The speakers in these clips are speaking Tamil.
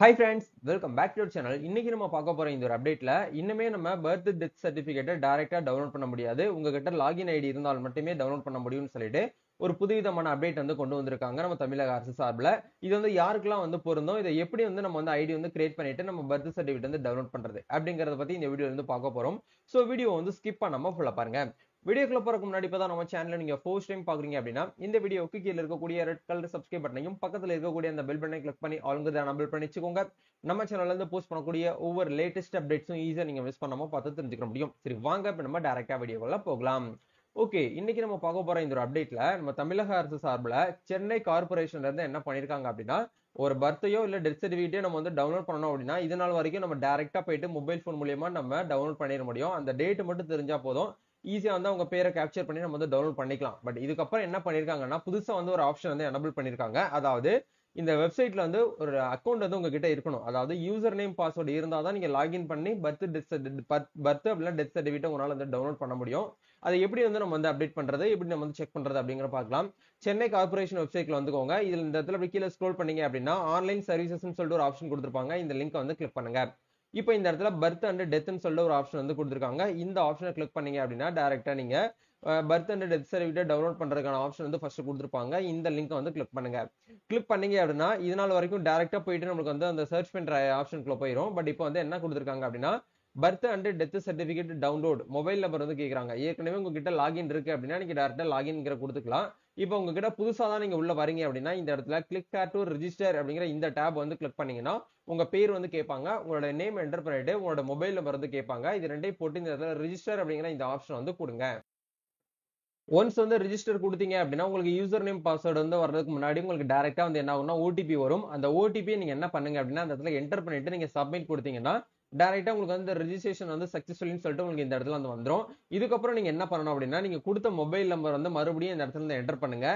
Hi friends, welcome back to our channel. இன்னைக்கு நம்ம பார்க்க போற இந்த ஒரு அப்டேட்ல இன்னுமே நம்ம பர்த் டெத் சர்டிபிகேட்டை டைரக்டா டவுன்லோட் பண்ண முடியாது. உங்ககிட்ட லாகின் ஐடி இருந்தால் மட்டுமே டவுன்லோட் பண்ண முடியும்னு சொல்லிட்டு ஒரு புதுவிதமான அப்டேட் வந்து கொண்டு வந்திருக்காங்க நம்ம தமிழக அரசு சார்பில். இது வந்து யாருக்கெல்லாம் வந்து பொருந்தும், இதை எப்படி வந்து நம்ம வந்து ஐடி வந்து கிரியேட் பண்ணிட்டு நம்ம பர்த் சர்டிபிகேட் வந்து டவுன்லோட் பண்றது அப்படிங்கறத பத்தி இந்த வீடியோ வந்து பார்க்க போறோம். சோ வீடியோ வந்து ஸ்கிப் பண்ணாம ஃபுல்லா பாருங்க. வீடியோக்குள்ள போறதுக்கு முன்னாடி இப்பதான் நம்ம சேனலை நீங்க ஃபர்ஸ்ட் டைம் பாக்குறீங்க அப்படின்னா இந்த வீடியோக்கு கீழே இருக்கக்கூடிய ரெட் கலர் சப்ஸ்கிரைப் பட்டனையும் பக்கத்துல இருக்கக்கூடிய அந்த பெல் பட்டனை கிளிக் பண்ணி ஆல்ரெடி எனேபிள் பண்ணி வச்சுக்கோங்க. நம்ம சேனல்ல இருந்து போஸ்ட் பண்ணக்கூடிய ஒவ்வொரு லேட்டஸ்ட் அப்டேட்ஸும் ஈஸியா நீங்க மிஸ் பண்ணாம பார்த்து தெரிஞ்சுக்க முடியும். சரி வாங்க இப்ப நம்ம டைரக்டா வீடியோக்குள்ள போகலாம். ஓகே, இன்னைக்கு நம்ம பார்க்க போற இந்த ஒரு அப்டேட்ல நம்ம தமிழக அரசு சார்பில் சென்னை கார்பரேஷன்ல இருந்து என்ன பண்ணிருக்காங்க அப்படின்னா, ஒரு பர்த்தையோ இல்ல டெத் சர்டிபிகேட்டோ நம்ம வந்து டவுன்லோட் பண்ணணும் அப்படின்னா இது நாள் வரைக்கும் நம்ம டைரக்டா போயிட்டு மொபைல் போன் மூலியமா நம்ம டவுன்லோட் பண்ணிட முடியும். அந்த டேட் மட்டும் தெரிஞ்சா போதும், ஈஸியா வந்து அவங்க பேரை கேப்சர் பண்ணி நம்ம வந்து டவுன்லோட் பண்ணிக்கலாம். பட் இதுக்கப்புறம் என்ன பண்ணிருக்காங்கன்னா, புதுசா வந்து ஒரு ஆப்ஷன் வந்து எனேபிள் பண்ணிருக்காங்க. அதாவது இந்த வெப்சைட்ல வந்து ஒரு அக்கௌண்ட் வந்து உங்ககிட்ட இருக்கணும். அதாவது யூசர் நேம் பாஸ்வேர்டு இருந்தாதான் நீங்க லாகின் பண்ணி பர்த் அப்படின்னா டெத் சர்டிபிகேட் உங்களால வந்து டவுன்லோட் பண்ண முடியும். அதை எப்படி வந்து நம்ம வந்து அப்டேட் பண்றது, எப்படி நம்ம வந்து செக் பண்றது அப்படிங்கிற பார்க்கலாம். சென்னை கார்பரேஷன் வெப்சைட்ல வந்துக்கோங்க. இதுல இந்த இடத்துல கீழே ஸ்க்ரோல் பண்ணீங்க அப்படின்னா ஆன்லைன் சர்வீசஸ் சொல்லிட்டு ஒரு ஆப்ஷன் கொடுத்திருப்பாங்க. இந்த லிங்க் வந்து கிளிக் பண்ணுங்க. இப்போ இந்த இடத்துல பர்த் அண்ட் டெத்னு சொல்லிட்டு ஒரு ஆப்ஷன் வந்து கொடுத்திருக்காங்க. இந்த ஆப்ஷனை கிளிக் பண்ணீங்க அப்படின்னா டைரக்டா நீங்க birth and death certificate download பண்றதுக்கான ஆப்ஷன் வந்து ஃபர்ஸ்ட் கொடுத்திருப்பாங்க. இந்த லிங்க் வந்து கிளிக் பண்ணுங்க. கிளிக் பண்ணீங்க அப்படின்னா இது நாள் வரைக்கும் டைரக்டா போயிட்டு நமக்கு வந்து அந்த சர்ச் பண்ற ஆப்ஷனுக்குள்ள போயிடும். பட் இப்போ வந்து என்ன கொடுத்திருக்காங்க அப்படின்னா, birth and death certificate download mobile number வந்து கேக்குறாங்க. ஏற்கனவே உங்ககிட்ட லாகின் இருக்கு அப்படின்னா நீங்க டைரக்டா லாகின் கொடுத்துக்கலாம். இப்போ உங்ககிட்ட புதுசா தான் நீங்க உள்ள வரீங்க அப்படின்னா இந்த இடத்துல கிளிக் ஹேர் டு ரெஜிஸ்டர் அப்படிங்கிற இந்த டேப் வந்து கிளிக் பண்ணீங்கன்னா உங்க பேர் வந்து கேட்பாங்க. உங்களோட நேம் என்டர் பண்ணிட்டு உங்களோட மொபைல் நம்பர் வந்து கேட்பாங்க. இது ரெண்டையும் போட்டு இந்த இடத்துல ரெஜிஸ்டர் அப்படிங்கிற இந்த ஆப்ஷன் வந்து கொடுங்க. ஒன்ஸ் வந்து ரிஜிஸ்டர் கொடுத்தீங்க அப்படின்னா உங்களுக்கு யூசர் நேம் பாஸ்வேர்டு வந்து வர்றதுக்கு முன்னாடி உங்களுக்கு டைரக்டா வந்து என்ன ஆகும்னா ஓடிபி வரும். அந்த ஓடிபி நீங்க என்ன பண்ணுங்க அப்படின்னா அந்த இடத்துல என்டர் பண்ணிட்டு நீங்க சப்மிட் கொடுத்தீங்கன்னா டைரக்டா உங்களுக்கு வந்து ரெஜிஸ்ட்ரேஷன் வந்து சக்சஸ்ஃபுல்னு சொல்லிட்டு உங்களுக்கு இந்த இடத்துல வந்து வந்துடும். இதுக்கப்புறம் நீங்க என்ன பண்ணணும் அப்படின்னா நீங்க கொடுத்த மொபைல் நம்பர் வந்து மறுபடியும் இந்த இடத்துல என்டர் பண்ணுங்க.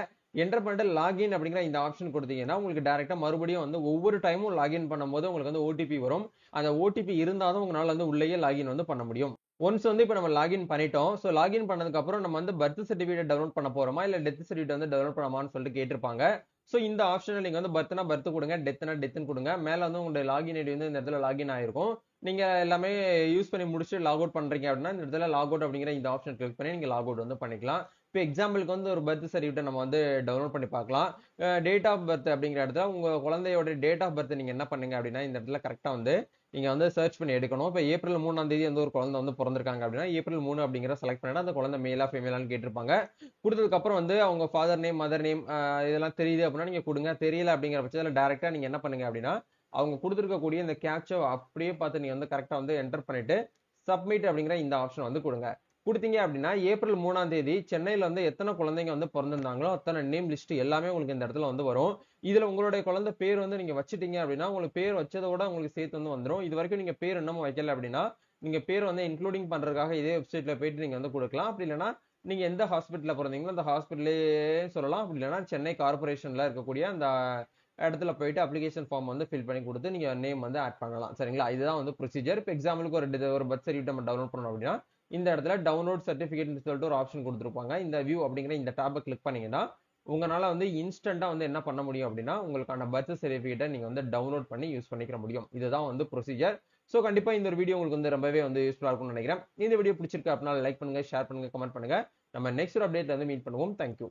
என்டர் பண்ணிட்டு லாகின் அப்படிங்கிற இந்த ஆப்ஷன் கொடுத்தீங்கன்னா உங்களுக்கு டைரக்டா மறுபடியும் வந்து ஒவ்வொரு டைமும் லாகின் பண்ணும்போது உங்களுக்கு வந்து ஓடிபி வரும். அந்த ஓடிபி இருந்தாலும் உங்களால வந்து உள்ளேயே லாகின் வந்து பண்ண முடியும். ஒன்ஸ் வந்து இப்போ நம்ம லாகின் பண்ணிட்டோம். ஸோ லாகின் பண்ணதுக்கு அப்புறம் நம்ம வந்து பர்த் சர்டிஃபிகேட் டவுன்லோட் பண்ண போறோமா இல்ல டெத் சர்டிஃபிகேட் வந்து டவுன்லோட் பண்ணலாமான்னு சொல்லிட்டு கேட்டிருப்பாங்க. ஸோ இந்த ஆப்ஷனில் நீங்க வந்து பர்த்னா பர்த் கொடுங்க, டெத்னா டெத்னு கொடுங்க. மேல வந்து உங்களுடைய லாகின் ஐடி வந்து இந்த இடத்துல லாகின் ஆயிருக்கும். நீங்க எல்லாமே யூஸ் பண்ணி முடிச்சுட்டு லாக் அவுட் பண்றீங்க அப்படின்னா இந்த இடத்துல லாக் அவுட் அப்படிங்கிற இந்த ஆப்ஷன் கிளிக் பண்ணி நீங்க லாக் அவுட் வந்து பண்ணிக்கலாம். இப்போ எக்ஸாம்பிளுக்கு வந்து ஒரு பர்த் சர்டிஃபிகேட் நம்ம வந்து டவுன்லோட் பண்ணி பார்க்கலாம். டேட் ஆஃப் பர்த் அப்படிங்கிற இடத்துல உங்க குழந்தையோட டேட் ஆஃப் பர்த் நீங்க என்ன பண்ணுங்க அப்படின்னா இந்த இடத்துல கரெக்டா வந்து நீங்க வந்து சர்ச் பண்ணி எடுக்கணும். இப்போ ஏப்ரல் 3ஆம் தேதி வந்து ஒரு குழந்தை வந்து பிறந்திருக்காங்க அப்படின்னா ஏப்ரல் 3 அப்படிங்கிற செலக்ட் பண்ணிட்டு அந்த குழந்தை மேலா ஃபீமேலான்னு கேட்டிருப்பாங்க. கொடுத்ததுக்கு அப்புறம் வந்து அவங்க ஃபாதர் நேம் மதர் நேம் இதெல்லாம் தெரியுது அப்படின்னா நீங்க கொடுங்க. தெரியல அப்படிங்கிற பட்சத்தில் டைரக்டா நீங்க என்ன பண்ணுங்க அப்படின்னா அவங்க கொடுத்துருக்கக்கூடிய இந்த கேப்சா அப்படியே பார்த்து நீங்க வந்து கரெக்டா வந்து என்டர் பண்ணிட்டு சப்மிட் அப்படிங்கிற இந்த ஆப்ஷன் வந்து கொடுங்க. கொடுத்தீங்க அப்படின்னா ஏப்ரல் 3ஆம் தேதி சென்னையில வந்து எத்தனை குழந்தைங்க வந்து பிறந்திருந்தாங்களோ அத்தனை நேம் லிஸ்ட் எல்லாமே உங்களுக்கு இந்த இடத்துல வந்து வரும். இதுல உங்களுடைய குழந்தை பேர் வந்து நீங்க வச்சுட்டீங்க அப்படின்னா உங்களுக்கு பேர் வச்சதோட உங்களுக்கு சேர்த்து வந்து வந்துடும். இது வரைக்கும் நீங்க பேர் இன்னமும் வைக்கல அப்படின்னா நீங்க பேர் வந்து இன்க்ளூடிங் பண்றதுக்காக இதே வெப்சைட்ல போயிட்டு நீங்க வந்து கொடுக்கலாம். அப்படி இல்லைன்னா நீங்க எந்த ஹாஸ்பிட்டல்ல பிறந்தீங்களோ அந்த ஹாஸ்பிட்டலே சொல்லலாம். அப்படி இல்லைன்னா சென்னை கார்பரேஷன்ல இருக்கக்கூடிய அந்த இடத்துல போயிட்டு அப்ளிகேஷன் ஃபார்ம் வந்து ஃபில் பண்ணி கொடுத்து நீங்க நேம் வந்து ஆட் பண்ணலாம். சரிங்களா, இதுதான் வந்து ப்ரொசீஜர். இப்போ எக்ஸாம்பிளுக்கு ஒரு பர்த் சர்டிஃபிகேட் நம்ம டவுன்லோட் பண்ணணும் அப்படின்னா இந்த இடத்துல டவுன்லோட் சர்டிஃபிகேட் சொல்லிட்டு ஒரு ஆப்ஷன் கொடுத்துருப்பாங்க. இந்த வியூ அப்படிங்கிற இந்த டேபை கிளிக் பண்ணீங்கன்னா உங்களால வந்து இன்ஸ்டன்டா வந்து என்ன பண்ண முடியும் அப்படின்னா உங்களுக்கான பர்த் சர்டிஃபிகேட்டை நீங்க வந்து டவுன்லோட் பண்ணி யூஸ் பண்ணிக்க முடியும். இதுதான் வந்து ப்ரொசீஜர். ஸோ கண்டிப்பா இந்த ஒரு வீடியோ உங்களுக்கு வந்து ரொம்பவே வந்து யூஸ்ஃபுல்லா இருக்கும்னு நினைக்கிறேன். இந்த வீடியோ பிடிச்சிருக்கு அப்படின்னா லைக் பண்ணுங்க, ஷேர் பண்ணுங்க, கமெண்ட் பண்ணுங்க. நம்ம நெக்ஸ்ட் ஒரு அப்டேட்ல வந்து மீட் பண்ணுவோம். தேங்க்யூ.